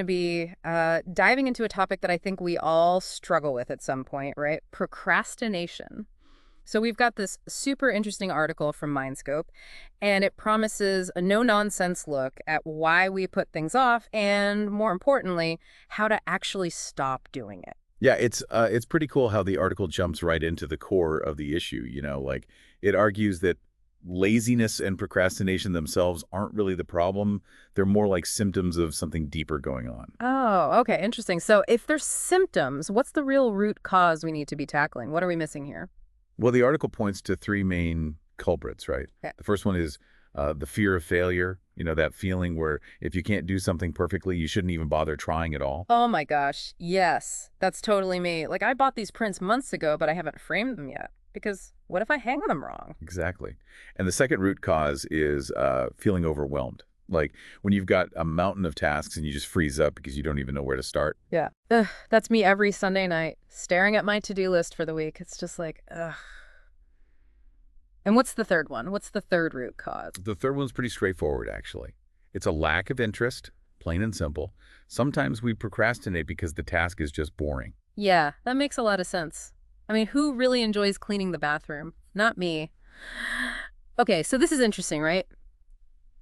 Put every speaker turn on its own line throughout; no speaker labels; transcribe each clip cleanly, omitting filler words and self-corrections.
To be diving into a topic that I think we all struggle with at some point, right? Procrastination. So we've got this super interesting article from MindScope, and it promises a no-nonsense look at why we put things off and, more importantly, how to actually stop doing it.
Yeah, it's pretty cool how the article jumps right into the core of the issue, like it argues that laziness and procrastination themselves aren't really the problem. They're more like symptoms of something deeper going on.
Oh, okay, interesting. So if there's symptoms, what's the real root cause we need to be tackling? What are we missing here?
Well, the article points to three main culprits, right?
Okay.
The first one is the fear of failure, that feeling where if you can't do something perfectly, you shouldn't even bother trying at all.
Oh my gosh, yes, that's totally me. Like, I bought these prints months ago, but I haven't framed them yet. Because what if I hang them wrong?
Exactly. And the second root cause is feeling overwhelmed. Like when you've got a mountain of tasks and you just freeze up because you don't even know where to start.
Yeah. Ugh, that's me every Sunday night, staring at my to-do list for the week. It's just like, ugh. And what's the third one? What's the third root cause?
The third one's pretty straightforward, actually. It's a lack of interest, plain and simple. Sometimes we procrastinate because the task is just boring.
Yeah, that makes a lot of sense. I mean, who really enjoys cleaning the bathroom? Not me. Okay, so this is interesting, right?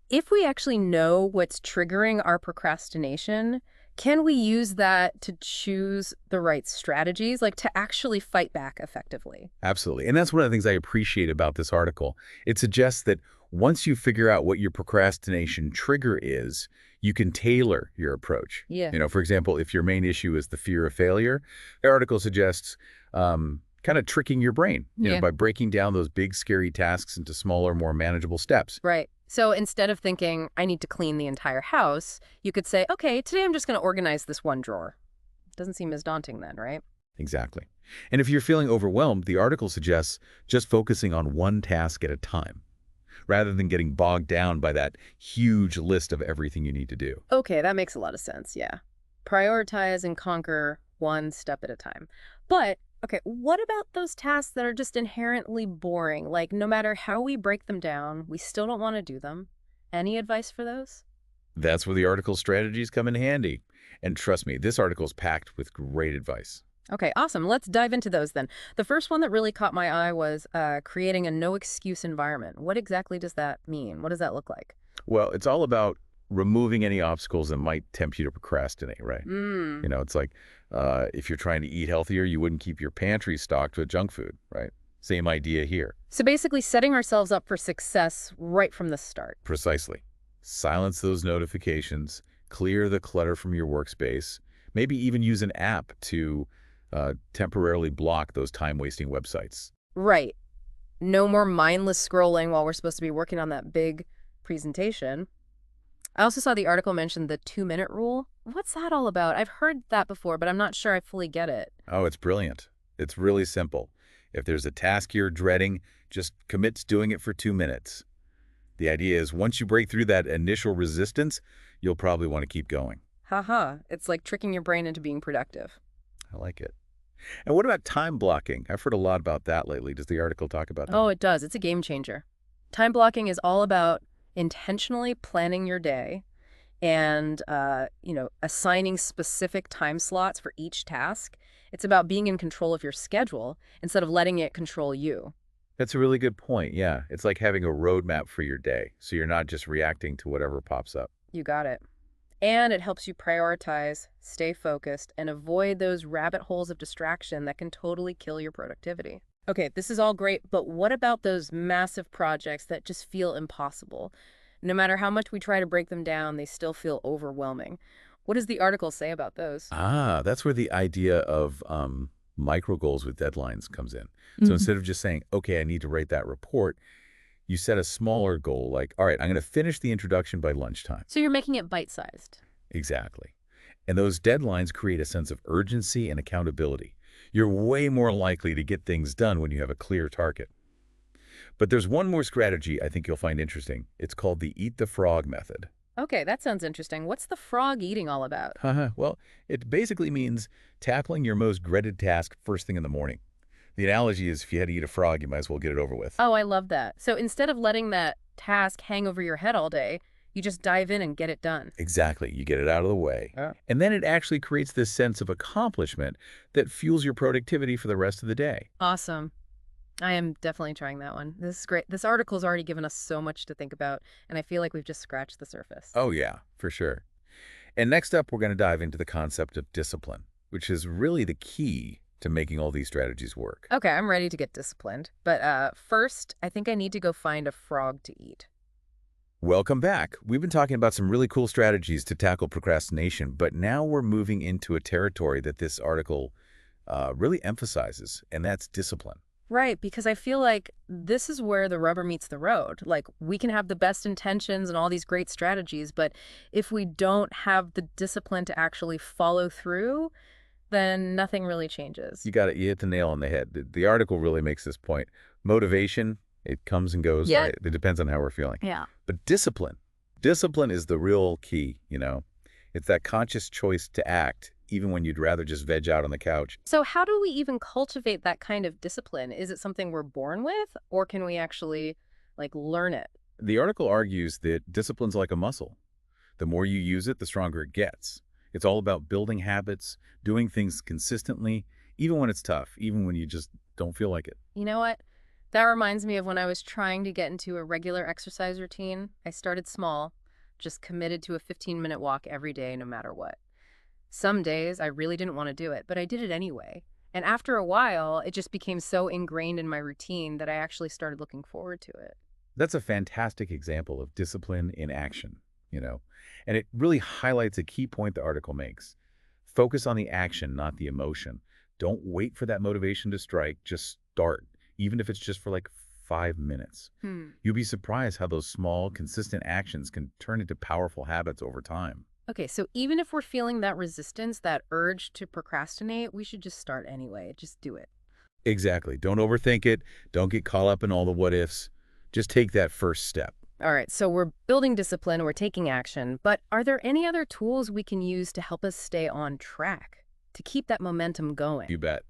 If we actually know what's triggering our procrastination, can we use that to choose the right strategies, like to actually fight back effectively?
Absolutely. And that's one of the things I appreciate about this article. It suggests that once you figure out what your procrastination trigger is, you can tailor your approach.
Yeah.
For example, if your main issue is the fear of failure, the article suggests kind of tricking your brain,
Yeah.
by breaking down those big, scary tasks into smaller, more manageable steps.
Right. So instead of thinking, I need to clean the entire house, you could say, okay, today I'm just going to organize this one drawer. Doesn't seem as daunting then, right?
Exactly. And if you're feeling overwhelmed, the article suggests just focusing on one task at a time, rather than getting bogged down by that huge list of everything you need to do.
Okay, that makes a lot of sense, yeah. Prioritize and conquer one step at a time. But, okay, what about those tasks that are just inherently boring? Like, no matter how we break them down, we still don't want to do them. Any advice for those?
That's where the article's strategies come in handy. And trust me, this article's packed with great advice.
Okay, awesome. Let's dive into those then. The first one that really caught my eye was creating a no-excuse environment. What exactly does that mean? What does that look like?
Well, it's all about removing any obstacles that might tempt you to procrastinate, right?
Mm.
It's like if you're trying to eat healthier, you wouldn't keep your pantry stocked with junk food, right? Same idea here.
So basically setting ourselves up for success right from the start.
Precisely. Silence those notifications, clear the clutter from your workspace, maybe even use an app to temporarily block those time-wasting websites.
Right. No more mindless scrolling while we're supposed to be working on that big presentation. I also saw the article mention the 2-minute rule. What's that all about? I've heard that before, but I'm not sure I fully get it.
Oh, it's brilliant. It's really simple. If there's a task you're dreading, just commit to doing it for 2 minutes. The idea is once you break through that initial resistance, you'll probably want to keep going.
Haha, it's like tricking your brain into being productive.
I like it. And what about time blocking? I've heard a lot about that lately. Does the article talk about that?
Oh, it does. It's a game changer. Time blocking is all about intentionally planning your day and, assigning specific time slots for each task. It's about being in control of your schedule instead of letting it control you.
That's a really good point. Yeah, it's like having a roadmap for your day, so you're not just reacting to whatever pops up.
You got it. And it helps you prioritize, stay focused, and avoid those rabbit holes of distraction that can totally kill your productivity. Okay, this is all great, but what about those massive projects that just feel impossible? No matter how much we try to break them down, they still feel overwhelming. What does the article say about those?
That's where the idea of micro goals with deadlines comes in. So instead of just saying, okay, I need to write that report, you set a smaller goal like, all right, I'm going to finish the introduction by lunchtime.
So you're making it bite-sized.
Exactly. And those deadlines create a sense of urgency and accountability. You're way more likely to get things done when you have a clear target. But there's one more strategy I think you'll find interesting. It's called the eat the frog method.
Okay, that sounds interesting. What's the frog eating all about?
Well, it basically means tackling your most dreaded task first thing in the morning. The analogy is if you had to eat a frog, you might as well get it over with.
Oh, I love that. So instead of letting that task hang over your head all day, You just dive in and get it done.
Exactly. You get it out of the way.
Yeah.
And then it actually creates this sense of accomplishment that fuels your productivity for the rest of the day.
Awesome. I am definitely trying that one. This is great. This article's already given us so much to think about, and I feel like we've just scratched the surface.
Oh, yeah, for sure. And next up, we're going to dive into the concept of discipline, which is really the key to making all these strategies work.
Okay, I'm ready to get disciplined. But first, I think I need to go find a frog to eat.
Welcome back. We've been talking about some really cool strategies to tackle procrastination, but now we're moving into a territory that this article really emphasizes, and that's discipline.
Right, because I feel like this is where the rubber meets the road. Like, we can have the best intentions and all these great strategies, but if we don't have the discipline to actually follow through, then nothing really changes.
You got it. You hit the nail on the head. The article really makes this point. Motivation, it comes and goes,
Yeah.
right? It depends on how we're feeling.
Yeah.
But discipline is the real key, you know? It's that conscious choice to act, even when you'd rather just veg out on the couch.
So how do we even cultivate that kind of discipline? Is it something we're born with, or can we actually, like, learn it?
The article argues that discipline's like a muscle. The more you use it, the stronger it gets. It's all about building habits, doing things consistently, even when it's tough, even when you just don't feel like it.
You know what? That reminds me of when I was trying to get into a regular exercise routine. I started small, just committed to a 15-minute walk every day, no matter what. Some days I really didn't want to do it, but I did it anyway. And after a while, it just became so ingrained in my routine that I actually started looking forward to it.
That's a fantastic example of discipline in action, you know, and it really highlights a key point the article makes. Focus on the action, not the emotion. Don't wait for that motivation to strike. Just start, even if it's just for like 5 minutes.
Hmm.
You'll be surprised how those small, consistent actions can turn into powerful habits over time.
Okay, so even if we're feeling that resistance, that urge to procrastinate, we should just start anyway. Just do it.
Exactly. Don't overthink it. Don't get caught up in all the what ifs. Just take that first step.
All right, so we're building discipline, we're taking action, but are there any other tools we can use to help us stay on track, to keep that momentum going?
You bet.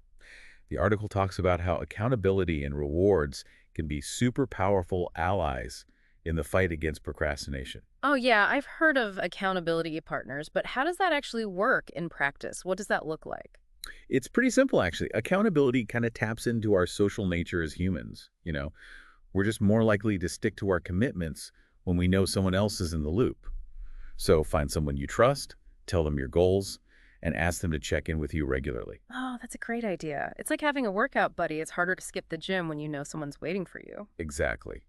The article talks about how accountability and rewards can be super powerful allies in the fight against procrastination.
Oh, yeah, I've heard of accountability partners, but how does that actually work in practice? What does that look like?
It's pretty simple, actually. Accountability kind of taps into our social nature as humans. You know, we're just more likely to stick to our commitments when we know someone else is in the loop. So find someone you trust, tell them your goals, and ask them to check in with you regularly.
Oh, that's a great idea. It's like having a workout buddy. It's harder to skip the gym when you know someone's waiting for you.
Exactly.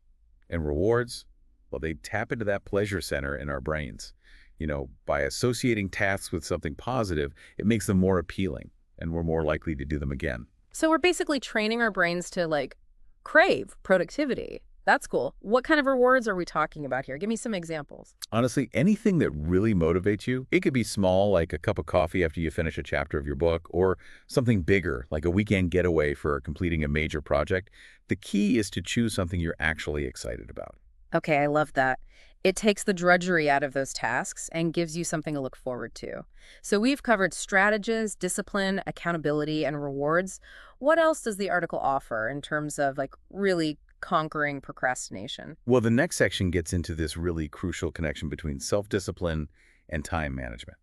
And rewards, well, they tap into that pleasure center in our brains. You know, by associating tasks with something positive, it makes them more appealing, and we're more likely to do them again.
So we're basically training our brains to, like, crave productivity. That's cool. What kind of rewards are we talking about here? Give me some examples.
Honestly, anything that really motivates you, it could be small, like a cup of coffee after you finish a chapter of your book, or something bigger, like a weekend getaway for completing a major project. The key is to choose something you're actually excited about.
Okay, I love that. It takes the drudgery out of those tasks and gives you something to look forward to. So we've covered strategies, discipline, accountability, and rewards. What else does the article offer in terms of, like, really conquering procrastination?
Well, the next section gets into this really crucial connection between self-discipline and time management.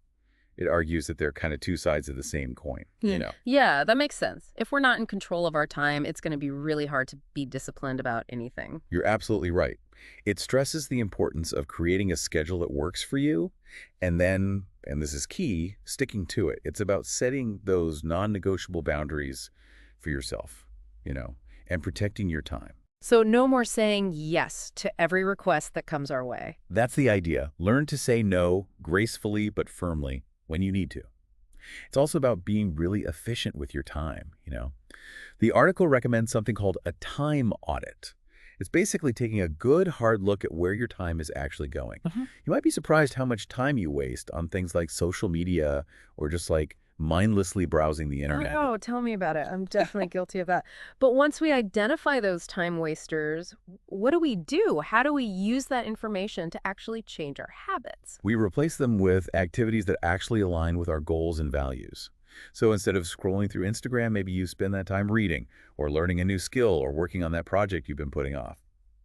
It argues that they're kind of two sides of the same coin, you know.
Yeah, that makes sense. If we're not in control of our time, it's going to be really hard to be disciplined about anything.
You're absolutely right. It stresses the importance of creating a schedule that works for you, and then, and this is key, sticking to it. It's about setting those non-negotiable boundaries for yourself, you know, and protecting your time.
So no more saying yes to every request that comes our way.
That's the idea. Learn to say no gracefully but firmly when you need to. It's also about being really efficient with your time, you know. The article recommends something called a time audit. It's basically taking a good hard look at where your time is actually going. You might be surprised how much time you waste on things like social media or just like mindlessly browsing the internet.
Oh, tell me about it. I'm definitely guilty of that. But once we identify those time wasters, what do we do? How do we use that information to actually change our habits?
We replace them with activities that actually align with our goals and values. So instead of scrolling through Instagram, maybe you spend that time reading or learning a new skill or working on that project you've been putting off.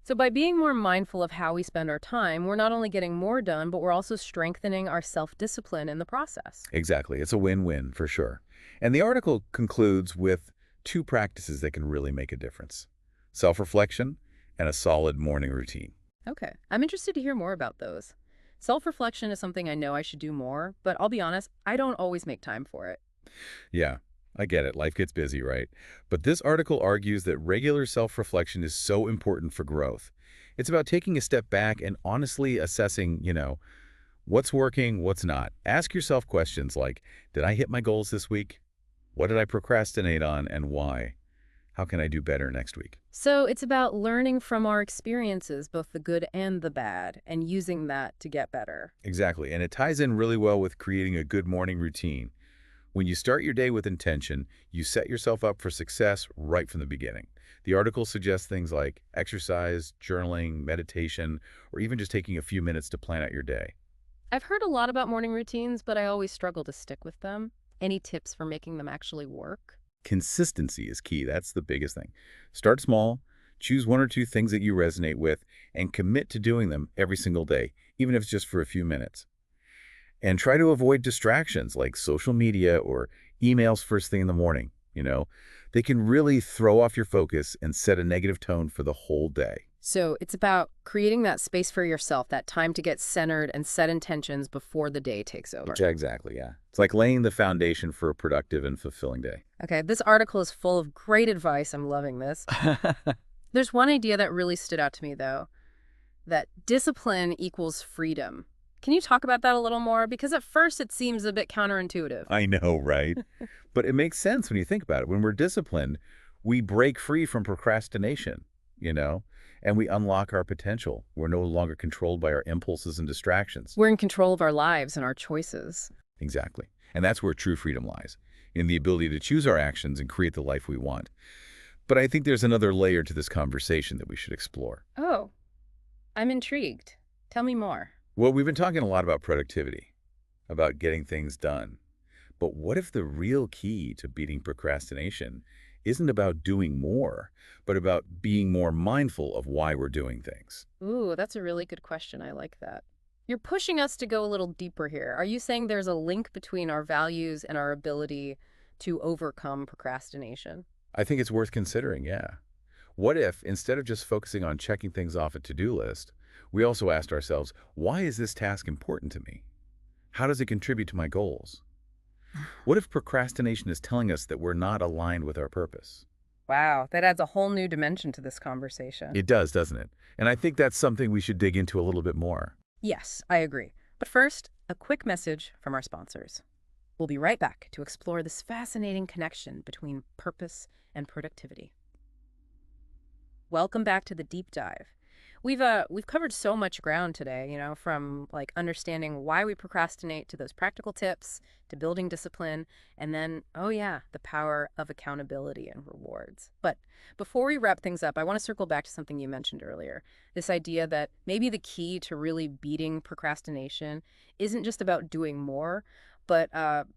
So by being more mindful of how we spend our time, we're not only getting more done, but we're also strengthening our self-discipline in the process.
Exactly. It's a win-win for sure. And the article concludes with two practices that can really make a difference: self-reflection and a solid morning routine.
Okay, I'm interested to hear more about those. Self-reflection is something I know I should do more, but I'll be honest, I don't always make time for it.
Yeah, I get it. Life gets busy, right? But this article argues that regular self-reflection is so important for growth. It's about taking a step back and honestly assessing, what's working, what's not. Ask yourself questions like, did I hit my goals this week? What did I procrastinate on and why? How can I do better next week?
So it's about learning from our experiences, both the good and the bad, and using that to get better.
Exactly, and it ties in really well with creating a good morning routine. When you start your day with intention, you set yourself up for success right from the beginning. The article suggests things like exercise, journaling, meditation, or even just taking a few minutes to plan out your day.
I've heard a lot about morning routines, but I always struggle to stick with them. Any tips for making them actually work?
Consistency is key. That's the biggest thing. Start small, choose one or two things that you resonate with, and commit to doing them every single day, even if it's just for a few minutes. And try to avoid distractions like social media or emails first thing in the morning. They can really throw off your focus and set a negative tone for the whole day.
So it's about creating that space for yourself, that time to get centered and set intentions before the day takes over.
Yeah, exactly, yeah. It's like laying the foundation for a productive and fulfilling day.
Okay, this article is full of great advice. I'm loving this. There's one idea that really stood out to me, though, that discipline equals freedom. Can you talk about that a little more? Because at first it seems a bit counterintuitive.
I know, right? But it makes sense when you think about it. When we're disciplined, we break free from procrastination, you know, and we unlock our potential. We're no longer controlled by our impulses and distractions.
We're in control of our lives and our choices.
Exactly. And that's where true freedom lies, in the ability to choose our actions and create the life we want. But I think there's another layer to this conversation that we should explore.
Oh, I'm intrigued. Tell me more.
Well, we've been talking a lot about productivity, about getting things done. But what if the real key to beating procrastination isn't about doing more, but about being more mindful of why we're doing things?
Ooh, that's a really good question. I like that. You're pushing us to go a little deeper here. Are you saying there's a link between our values and our ability to overcome procrastination?
I think it's worth considering, yeah. What if, instead of just focusing on checking things off a to-do list, we also asked ourselves, why is this task important to me? How does it contribute to my goals? What if procrastination is telling us that we're not aligned with our purpose?
Wow, that adds a whole new dimension to this conversation.
It does, doesn't it? And I think that's something we should dig into a little bit more.
Yes, I agree. But first, a quick message from our sponsors. We'll be right back to explore this fascinating connection between purpose and productivity. Welcome back to the deep dive. We've covered so much ground today, from like understanding why we procrastinate to those practical tips to building discipline, and then, oh yeah, the power of accountability and rewards. But before we wrap things up, I want to circle back to something you mentioned earlier. This idea that maybe the key to really beating procrastination isn't just about doing more, but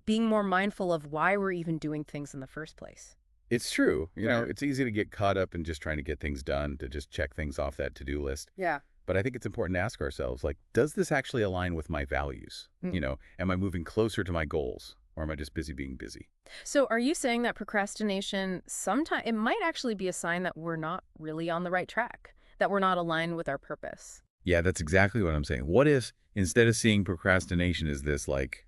being more mindful of why we're even doing things in the first place.
It's true.
Yeah.
It's easy to get caught up in just trying to get things done, to just check things off that to-do list.
Yeah.
But I think it's important to ask ourselves, like, does this actually align with my values? Am I moving closer to my goals, or am I just busy being busy?
So are you saying that procrastination sometimes it might actually be a sign that we're not really on the right track, that we're not aligned with our purpose?
Yeah, that's exactly what I'm saying. What if, instead of seeing procrastination as this, like,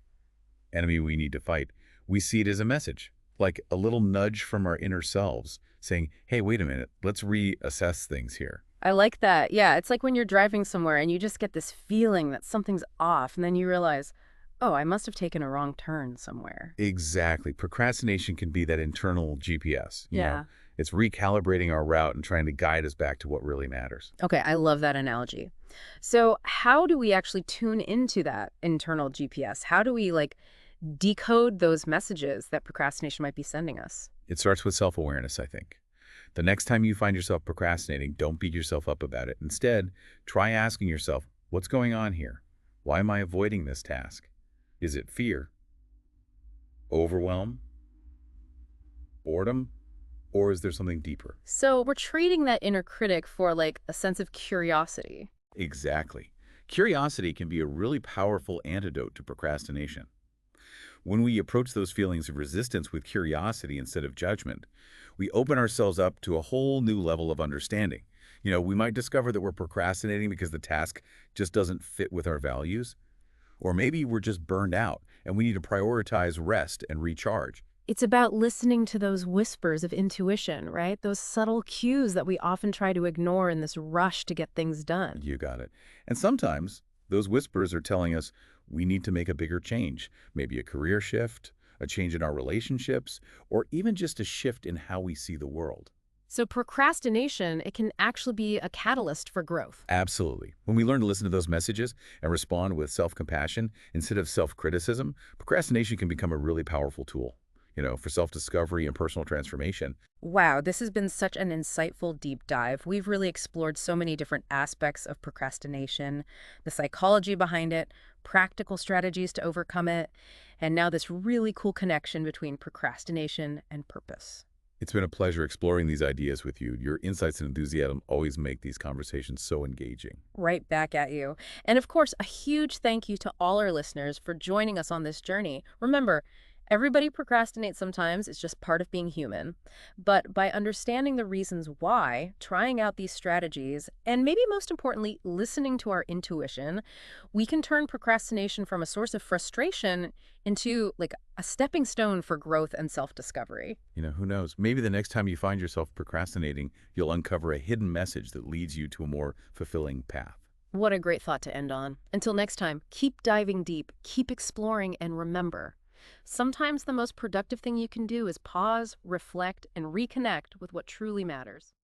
enemy we need to fight, we see it as a message, like a little nudge from our inner selves saying, hey, wait a minute, let's reassess things here.
I like that. Yeah, it's like when you're driving somewhere and you just get this feeling that something's off, and then you realize, oh, I must have taken a wrong turn somewhere.
Exactly. Procrastination can be that internal GPS.
Yeah.
It's recalibrating our route and trying to guide us back to what really matters.
Okay, I love that analogy. So how do we actually tune into that internal GPS? How do we decode those messages that procrastination might be sending us?
It starts with self-awareness, I think. The next time you find yourself procrastinating, don't beat yourself up about it. Instead, try asking yourself, what's going on here? Why am I avoiding this task? Is it fear? Overwhelm? Boredom? Or is there something deeper?
So we're trading that inner critic for like a sense of curiosity.
Exactly. Curiosity can be a really powerful antidote to procrastination. When we approach those feelings of resistance with curiosity instead of judgment, we open ourselves up to a whole new level of understanding. We might discover that we're procrastinating because the task just doesn't fit with our values, or maybe we're just burned out and we need to prioritize rest and recharge.
It's about listening to those whispers of intuition, right? Those subtle cues that we often try to ignore in this rush to get things done.
You got it. And sometimes those whispers are telling us we need to make a bigger change, maybe a career shift, a change in our relationships, or even just a shift in how we see the world.
So procrastination, it can actually be a catalyst for growth.
Absolutely. When we learn to listen to those messages and respond with self-compassion instead of self-criticism, procrastination can become a really powerful tool, for self-discovery and personal transformation.
Wow, this has been such an insightful deep dive. We've really explored so many different aspects of procrastination, the psychology behind it, practical strategies to overcome it, and now this really cool connection between procrastination and purpose.
It's been a pleasure exploring these ideas with you. Your insights and enthusiasm always make these conversations so engaging.
Right back at you. And of course, a huge thank you to all our listeners for joining us on this journey. Remember, everybody procrastinates sometimes, it's just part of being human. But by understanding the reasons why, trying out these strategies, and maybe most importantly, listening to our intuition, we can turn procrastination from a source of frustration into like a stepping stone for growth and self-discovery.
Who knows? Maybe the next time you find yourself procrastinating, you'll uncover a hidden message that leads you to a more fulfilling path.
What a great thought to end on. Until next time, keep diving deep, keep exploring, and remember, sometimes the most productive thing you can do is pause, reflect, and reconnect with what truly matters.